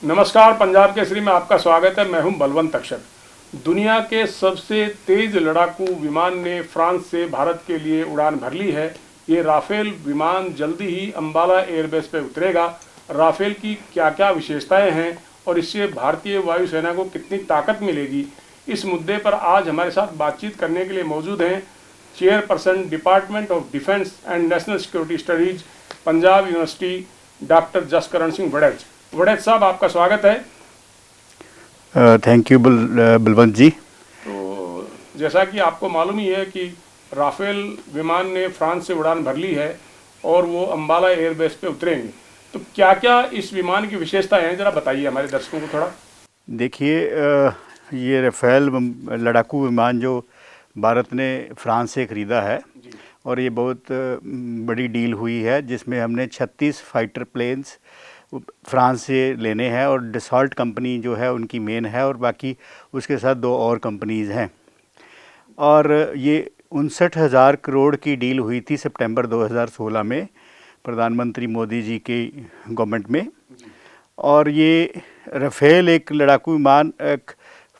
नमस्कार, पंजाब केसरी में आपका स्वागत है। मैं हूं बलवंत अक्षर। दुनिया के सबसे तेज लड़ाकू विमान ने फ्रांस से भारत के लिए उड़ान भर ली है। ये राफेल विमान जल्दी ही अंबाला एयरबेस पे उतरेगा। राफेल की क्या क्या विशेषताएं हैं और इससे भारतीय वायुसेना को कितनी ताकत मिलेगी, इस मुद्दे पर आज हमारे साथ बातचीत करने के लिए मौजूद हैं chairperson department of defence and national security studies, Punjab university, doctor Jaskaran Singh Waraich. Waraich साहब, आपका स्वागत है। थैंक यू बलवंत जी। तो जैसा कि आपको मालूम ही है कि राफेल विमान ने फ्रांस से उड़ान भर ली है और वो अंबाला एयरबेस पे उतरेंगे। तो क्या क्या इस विमान की विशेषताएं हैं, ज़रा बताइए हमारे दर्शकों को थोड़ा। देखिए, ये राफेल लड़ाकू विमान जो भारत ने फ्रांस से ख़रीदा है जी। और ये बहुत बड़ी डील हुई है, जिसमें हमने 36 फाइटर प्लेन्स फ्रांस से लेने हैं और डसॉल्ट कंपनी जो है उनकी मेन है और बाकी उसके साथ 2 और कंपनीज़ हैं। और ये 59,000 करोड़ की डील हुई थी सितंबर 2016 में प्रधानमंत्री मोदी जी के गवर्नमेंट में। और ये राफेल एक लड़ाकू विमान, एक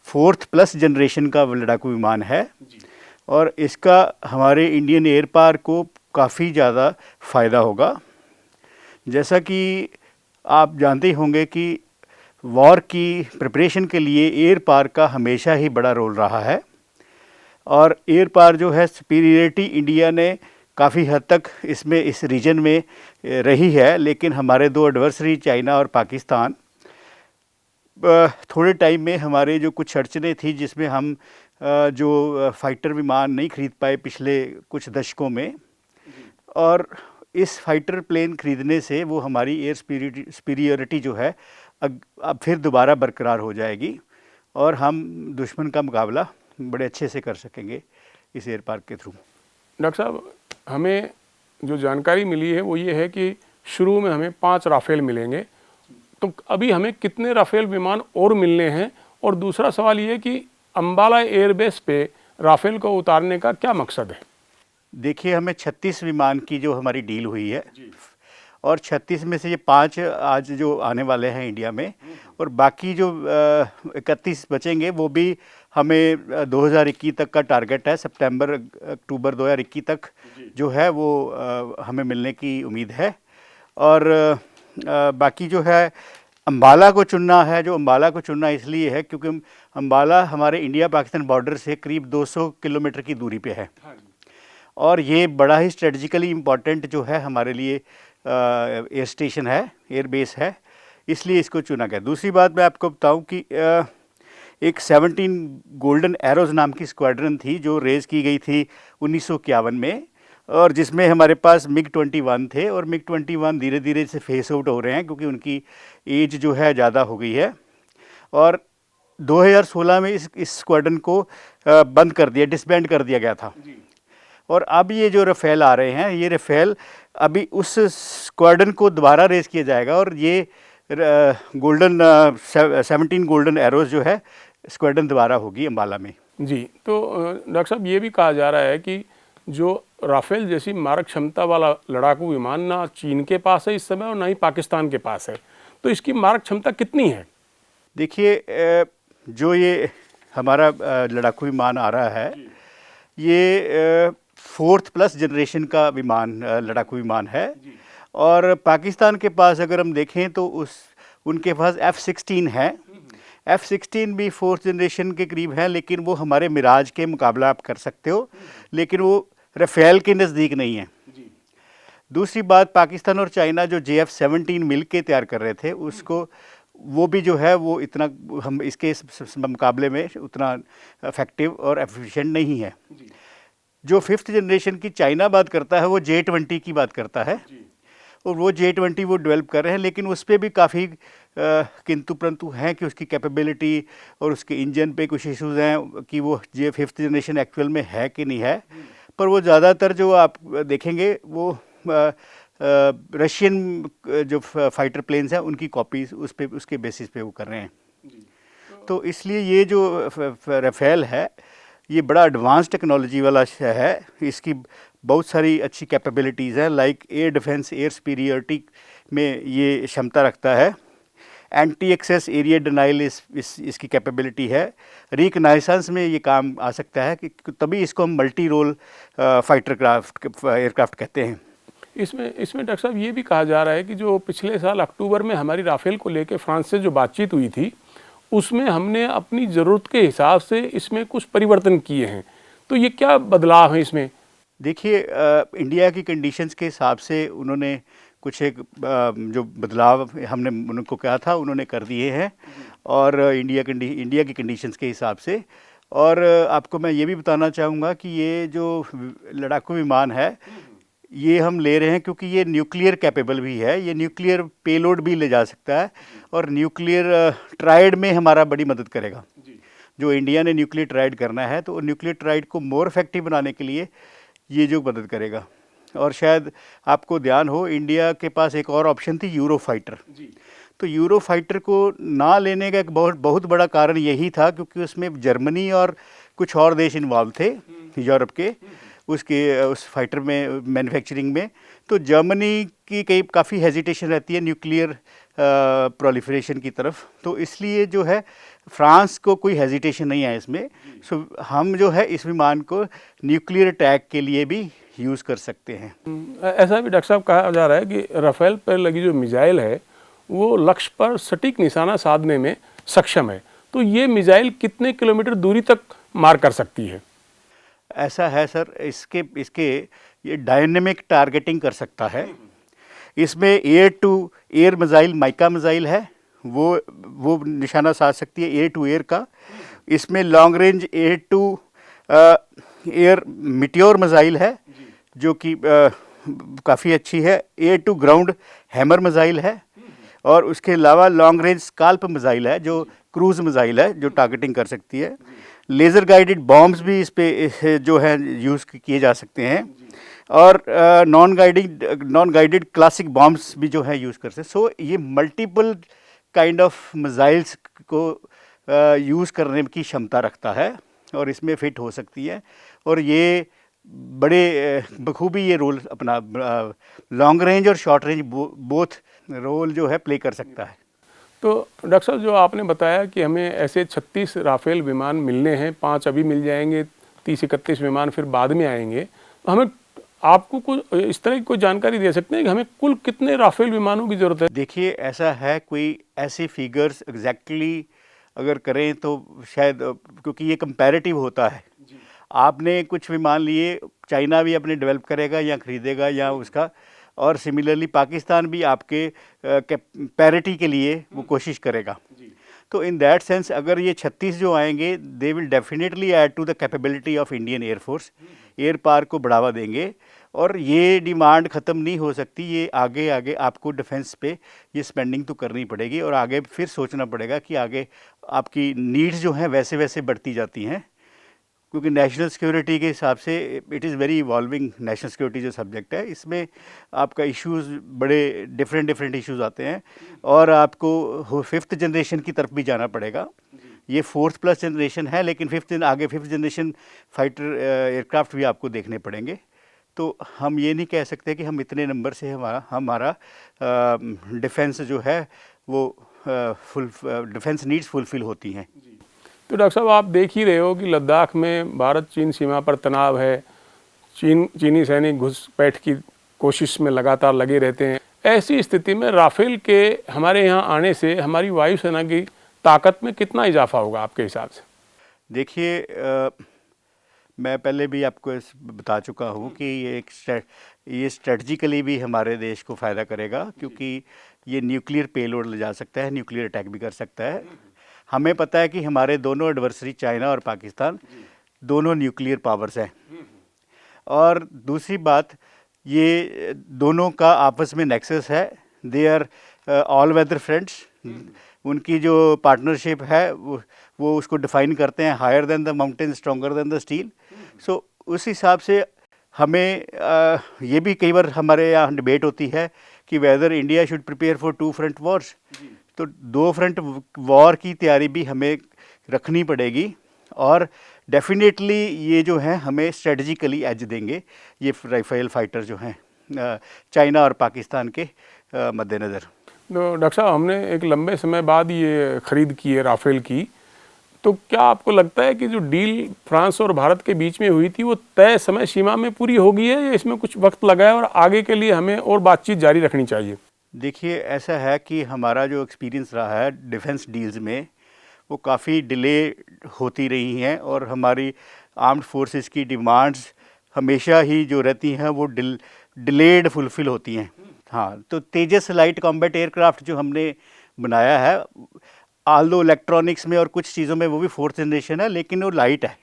4th प्लस जनरेशन का लड़ाकू विमान है और इसका हमारे इंडियन एयर पावर को काफ़ी ज़्यादा फ़ायदा होगा। जैसा कि आप जानते ही होंगे कि वॉर की प्रिपरेशन के लिए एयर पावर का हमेशा ही बड़ा रोल रहा है और एयर पावर जो है सुपीरियरिटी इंडिया ने काफ़ी हद तक इसमें इस रीजन में रही है, लेकिन हमारे 2 एडवर्सरी चाइना और पाकिस्तान थोड़े टाइम में हमारे जो कुछ अड़चनें थी जिसमें हम जो फाइटर विमान नहीं खरीद पाए पिछले कुछ दशकों में, और इस फाइटर प्लेन खरीदने से वो हमारी एयर सुपीरियरिटी जो है अब फिर दोबारा बरकरार हो जाएगी और हम दुश्मन का मुकाबला बड़े अच्छे से कर सकेंगे इस एयर पावर के थ्रू। डॉक्टर साहब, हमें जो जानकारी मिली है वो ये है कि शुरू में हमें 5 राफेल मिलेंगे, तो अभी हमें कितने राफेल विमान और मिलने हैं? और दूसरा सवाल ये कि अंबाला एयरबेस पे राफेल को उतारने का क्या मकसद है? देखिए, हमें 36 विमान की जो हमारी डील हुई है और 36 में से ये 5 आज जो आने वाले हैं इंडिया में और बाकी जो 31 बचेंगे वो भी हमें 2021 तक का टारगेट है। सितंबर अक्टूबर 2021 तक जो है वो हमें मिलने की उम्मीद है। और बाकी जो है अंबाला को चुनना है, जो अंबाला को चुनना इसलिए है क्योंकि अंबाला हमारे इंडिया पाकिस्तान बॉर्डर से करीब 200 किलोमीटर की दूरी पे है और ये बड़ा ही स्ट्रेटजिकली इम्पॉर्टेंट जो है हमारे लिए एयर स्टेशन है, एयर बेस है, इसलिए इसको चुना गया। दूसरी बात मैं आपको बताऊं कि एक 17 गोल्डन एरोज़ नाम की स्क्वाड्रन थी जो रेज़ की गई थी 1951 में और जिसमें हमारे पास MiG-21 थे और MiG-21 धीरे धीरे से फेस आउट हो रहे हैं क्योंकि उनकी एज जो है ज़्यादा हो गई है और 2016 में इस स्क्वाड्रन को बंद कर दिया, डिसबैंड कर दिया गया था। और अब ये जो राफेल आ रहे हैं, ये राफेल अभी उस स्क्वाड्रन को दोबारा रेस किया जाएगा और ये गोल्डन 17 गोल्डन एरोज़ जो है स्क्वाड्रन दोबारा होगी अंबाला में। जी, तो डॉक्टर साहब, ये भी कहा जा रहा है कि जो राफेल जैसी मारक क्षमता वाला लड़ाकू विमान ना चीन के पास है इस समय और ना ही पाकिस्तान के पास है, तो इसकी मारक क्षमता कितनी है? देखिए, जो ये हमारा लड़ाकू विमान आ रहा है, ये 4th प्लस जनरेशन का विमान, लड़ाकू विमान है और पाकिस्तान के पास अगर हम देखें तो उनके पास F-16 है। F-16 भी 4th जनरेशन के करीब है, लेकिन वो हमारे मिराज के मुकाबला आप कर सकते हो, लेकिन वो राफेल के नज़दीक नहीं है। दूसरी बात, पाकिस्तान और चाइना जो JF-17 मिल के तैयार कर रहे थे उसको, वो भी जो है वो इतना हम इसके मुकाबले में उतना इफेक्टिव और एफिशिएंट नहीं है। जो 5th जनरेशन की चाइना बात करता है वो J-20 की बात करता है और वो J-20 वो डेवलप कर रहे हैं, लेकिन उस पर भी काफ़ी किंतु परंतु हैं कि उसकी कैपेबिलिटी और उसके इंजन पे कुछ इश्यूज़ हैं कि वो 5th जनरेशन एक्चुअल में है कि नहीं है। पर वो ज़्यादातर जो आप देखेंगे वो रशियन जो फाइटर प्लेन्स हैं उनकी कॉपीज़ उसके बेसिस पे वो कर रहे हैं। तो इसलिए ये जो राफेल है ये बड़ा एडवांस टेक्नोलॉजी वाला है, इसकी बहुत सारी अच्छी कैपेबिलिटीज़ हैं, like air defence, air superiority में ये क्षमता रखता है। एंटी एक्सेस एरिया डिनाइल इसकी कैपेबिलिटी है। रिकनाइसेंस में ये काम आ सकता है कि तभी इसको हम मल्टी रोल फाइटर एयरक्राफ्ट कहते हैं। इसमें डॉक्टर साहब ये भी कहा जा रहा है कि जो पिछले साल अक्टूबर में हमारी राफेल को लेकर फ्रांस से जो बातचीत हुई थी, उसमें हमने अपनी ज़रूरत के हिसाब से इसमें कुछ परिवर्तन किए हैं। तो ये क्या बदलाव है इसमें? देखिए, इंडिया की कंडीशंस के हिसाब से उन्होंने कुछ एक जो बदलाव हमने उनको कहा था उन्होंने कर दिए हैं, और इंडिया की कंडीशंस के हिसाब से। और आपको मैं ये भी बताना चाहूँगा कि ये जो लड़ाकू विमान है ये हम ले रहे हैं क्योंकि ये न्यूक्लियर कैपेबल भी है, ये न्यूक्लियर पेलोड भी ले जा सकता है, और न्यूक्लियर ट्राइड में हमारा बड़ी मदद करेगा। जो इंडिया ने न्यूक्लियर ट्राइड करना है तो न्यूक्लियर ट्राइड को मोर इफेक्टिव बनाने के लिए ये जो मदद करेगा। और शायद आपको ध्यान हो, इंडिया के पास एक और ऑप्शन थी यूरो फाइटर। तो यूरो फाइटर को ना लेने का एक बहुत बड़ा कारण यही था क्योंकि उसमें जर्मनी और कुछ और देश इन्वॉल्व थे यूरोप के उस फाइटर में मैन्युफैक्चरिंग में। तो जर्मनी की काफ़ी हेजिटेशन रहती है न्यूक्लियर प्रोलिफरेशन की तरफ, तो इसलिए जो है फ्रांस को कोई हेजिटेशन नहीं है इसमें। सो हम जो है इस विमान को न्यूक्लियर अटैक के लिए भी यूज़ कर सकते हैं। ऐसा भी डॉक्टर साहब कहा जा रहा है कि राफेल पर लगी जो मिसाइल है वो लक्ष्य पर सटीक निशाना साधने में सक्षम है। तो ये मिसाइल कितने किलोमीटर दूरी तक मार कर सकती है? ऐसा है सर, इसके ये डायनेमिक टारगेटिंग कर सकता है। इसमें air to air missile MICA missile है, वो निशाना साध सकती है एयर टू एयर का। इसमें long range air to air meteor missile है जो कि काफ़ी अच्छी है। Air to ground hammer missile है, और उसके अलावा लॉन्ग रेंज स्काल्प मिसाइल है जो क्रूज मिसाइल है जो टारगेटिंग कर सकती है। लेज़र गाइडेड बॉम्ब्स भी इस पे जो है यूज़ किए जा सकते हैं, और नॉन गाइडेड क्लासिक बॉम्ब्स भी जो है यूज़ कर सकते हैं। सो ये मल्टीपल काइंड ऑफ मिसाइल्स को यूज़ करने की क्षमता रखता है और इसमें फिट हो सकती है, और ये बड़े बखूबी ये रोल अपना लॉन्ग रेंज और शॉर्ट रेंज बोथ रोल जो है प्ले कर सकता है। तो डॉक्टर साहब, जो आपने बताया कि हमें ऐसे 36 राफेल विमान मिलने हैं, 5 अभी मिल जाएंगे, 30-31 विमान फिर बाद में आएंगे, तो हमें आपको कुछ इस तरह की कोई जानकारी दे सकते हैं कि हमें कुल कितने राफेल विमानों की ज़रूरत है? देखिए, ऐसा है, कोई ऐसी फिगर्स एग्जैक्टली अगर करें तो शायद, क्योंकि ये कंपैरेटिव होता है। आपने कुछ विमान लिए, चाइना भी अपने डेवलप करेगा या ख़रीदेगा या उसका, और सिमिलरली पाकिस्तान भी आपके पैरिटी के लिए वो कोशिश करेगा। तो इन दैट सेंस अगर ये 36 जो आएंगे they will definitely add to the capability of Indian air force, air power को बढ़ावा देंगे, और ये डिमांड ख़त्म नहीं हो सकती। ये आगे आगे आपको डिफेंस पे ये स्पेंडिंग तो करनी पड़ेगी, और आगे फिर सोचना पड़ेगा कि आगे आपकी नीड्स जो हैं वैसे वैसे बढ़ती जाती हैं, क्योंकि नेशनल सिक्योरिटी के हिसाब से it is very evolving. National security जो सब्जेक्ट है इसमें आपका इश्यूज़ बड़े डिफरेंट इश्यूज़ आते हैं, और आपको 5th जनरेशन की तरफ भी जाना पड़ेगा। ये 4th प्लस जनरेशन है, लेकिन 5th जनरेशन फाइटर एयरक्राफ्ट भी आपको देखने पड़ेंगे। तो हम ये नहीं कह सकते कि हम इतने नंबर से हमारा डिफेंस जो है वो डिफेंस नीड्स फुलफ़िल होती हैं। तो डॉक्टर साहब, आप देख ही रहे हो कि लद्दाख में भारत चीन सीमा पर तनाव है, चीनी सैनिक घुसपैठ की कोशिश में लगातार लगे रहते हैं। ऐसी स्थिति में राफेल के हमारे यहाँ आने से हमारी वायुसेना की ताकत में कितना इजाफा होगा आपके हिसाब से? देखिए, मैं पहले भी आपको बता चुका हूँ कि ये स्ट्रेटजिकली भी हमारे देश को फ़ायदा करेगा, क्योंकि ये न्यूक्लियर पेलोड ले जा सकता है, न्यूक्लियर अटैक भी कर सकता है। हमें पता है कि हमारे दोनों एडवर्सरी चाइना और पाकिस्तान दोनों न्यूक्लियर पावर्स हैं, और दूसरी बात, ये दोनों का आपस में नेक्सस है। They are all weather friends. उनकी जो पार्टनरशिप है वो उसको डिफाइन करते हैं, higher than the mountain stronger than the steel. So उस हिसाब से हमें ये भी कई बार हमारे यहाँ डिबेट होती है कि weather India should prepare for 2 front Wars. तो 2 फ्रंट वॉर की तैयारी भी हमें रखनी पड़ेगी, और डेफिनेटली ये जो है हमें स्ट्रेटजिकली एज देंगे ये राफेल फाइटर जो हैं चाइना और पाकिस्तान के मद्देनज़र। तो डॉक्टर साहब, हमने एक लंबे समय बाद ये खरीद की है राफेल की, तो क्या आपको लगता है कि जो डील फ्रांस और भारत के बीच में हुई थी वो तय समय सीमा में पूरी हो गई है या इसमें कुछ वक्त लगा है और आगे के लिए हमें और बातचीत जारी रखनी चाहिए? देखिए, ऐसा है कि हमारा जो एक्सपीरियंस रहा है डिफेंस डील्स में, वो काफ़ी डिले होती रही हैं और हमारी आर्म्ड फोर्सेस की डिमांड्स हमेशा ही जो रहती हैं वो डिलेड फुलफिल होती हैं। हाँ, तो तेजस लाइट कॉम्बैट एयरक्राफ्ट जो हमने बनाया है, आल्दो इलेक्ट्रॉनिक्स में और कुछ चीज़ों में वो भी 4th जनरेशन है, लेकिन वो लाइट है।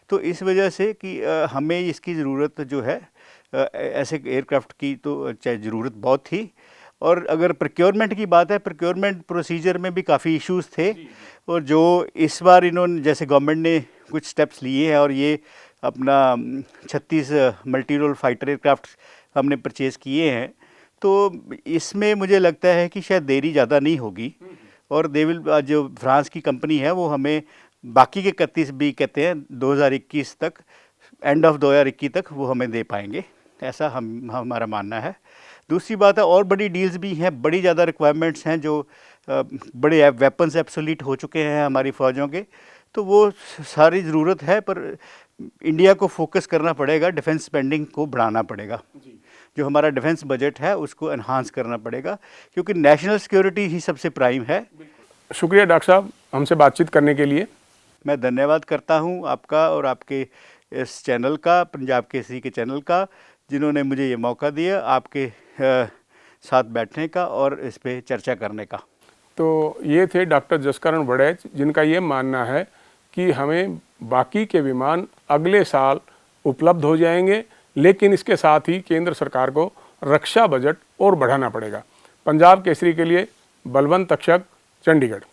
तो इस वजह से कि हमें इसकी ज़रूरत जो है ऐसे एयरक्राफ्ट की तो चाहे ज़रूरत बहुत थी। और अगर प्रोक्योरमेंट की बात है, प्रोक्योरमेंट प्रोसीजर में भी काफ़ी इश्यूज थे, और जो इस बार इन्होंने जैसे गवर्नमेंट ने कुछ स्टेप्स लिए हैं और ये अपना 36 मल्टी रोल फाइटर एयरक्राफ्ट हमने परचेज़ किए हैं, तो इसमें मुझे लगता है कि शायद देरी ज़्यादा नहीं होगी और जो फ्रांस की कंपनी है वो हमें बाकी के 31 भी कहते हैं 2021 तक, एंड ऑफ 2021 तक वो हमें दे पाएंगे, ऐसा हमारा मानना है। दूसरी बात है, और बड़ी डील्स भी हैं, बड़ी ज़्यादा रिक्वायरमेंट्स हैं, जो बड़े वेपन्स एब्सोलीट हो चुके हैं हमारी फ़ौजों के, तो वो सारी ज़रूरत है, पर इंडिया को फोकस करना पड़ेगा, डिफेंस स्पेंडिंग को बढ़ाना पड़ेगा, जो हमारा डिफेंस बजट है उसको एनहांस करना पड़ेगा, क्योंकि नेशनल सिक्योरिटी ही सबसे प्राइम है। शुक्रिया डॉक्टर साहब हमसे बातचीत करने के लिए। मैं धन्यवाद करता हूं आपका और आपके इस चैनल का, पंजाब केसरी के चैनल का, जिन्होंने मुझे ये मौका दिया आपके साथ बैठने का और इस पे चर्चा करने का। तो ये थे डॉक्टर जसकरण वड़ैच, जिनका ये मानना है कि हमें बाकी के विमान अगले साल उपलब्ध हो जाएंगे, लेकिन इसके साथ ही केंद्र सरकार को रक्षा बजट और बढ़ाना पड़ेगा। पंजाब केसरी के लिए बलवंत तक्षक, चंडीगढ़।